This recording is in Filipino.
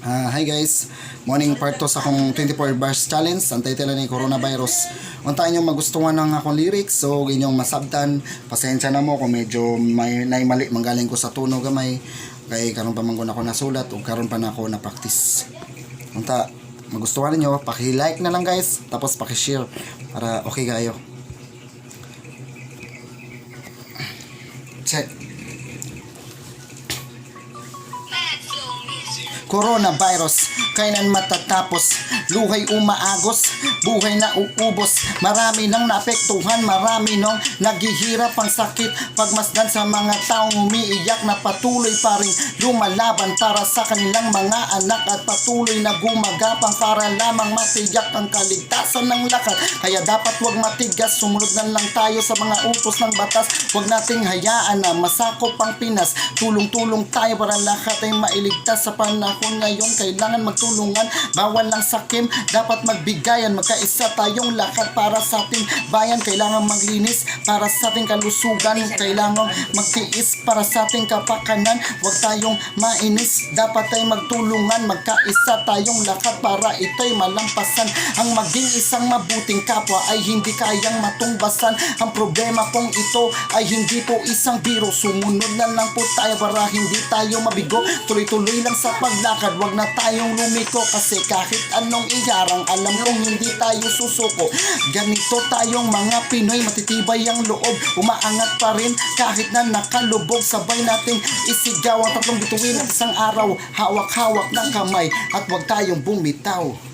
Hi guys, morning part 2 sa akong 24 bars challenge. Ang title ni coronavirus. Untaan nyo magustuhan ng akong lyrics, so inyong masabtan. Pasensya na mo kung medyo may mali manggaling ko sa tuno gamay. Kay karon pa man ko na ako nasulat o karon pa na ako na practice. Unta magustuhan niyo, paki-like na lang guys, tapos paki-share para okay kayo. Check. Coronavirus, kailan matatapos? Luhay umaagos, buhay na uubos. Marami nang naapektuhan, marami nang naghihirap ang sakit. Pagmasdan sa mga taong umiiyak na patuloy pa rin lumalaban para sa kanilang mga anak at patuloy na gumagapang para lamang matiyak ang kaligtasan ng lakat. Kaya dapat wag matigas, sumunod na lang tayo sa mga utos ng batas. Wag nating hayaan na masakop ang Pinas. Tulong-tulong tayo para lahat ay mailigtas sa panahon ngayon. Kailangan magtulungan, bawal lang sakim, dapat magbigayan, magkaisa tayong lahat para sa ating bayan. Kailangan maglinis para sa ating kalusugan, kailangan magtiis para sa ating kapakanan. Huwag tayong mainis, dapat ay magtulungan, magkaisa tayong lahat para ito'y malampasan. Ang maging isang mabuting kapwa ay hindi kayang matungbasan. Ang problema pong ito ay hindi po isang biro. Sumunod na lang po tayo para hindi tayo mabigo. Tuloy-tuloy lang sa paglakad, wag na tayong lumiko. Kasi kahit anong iharang, alam kong hindi tayo susuko. Ganito tayong mga Pinoy, matitibay ang loob, umaangat pa rin kahit na nakalubog. Sabay natin isigaw ang tatlong bituin at isang araw, hawak-hawak ng kamay at wag tayong bumitaw.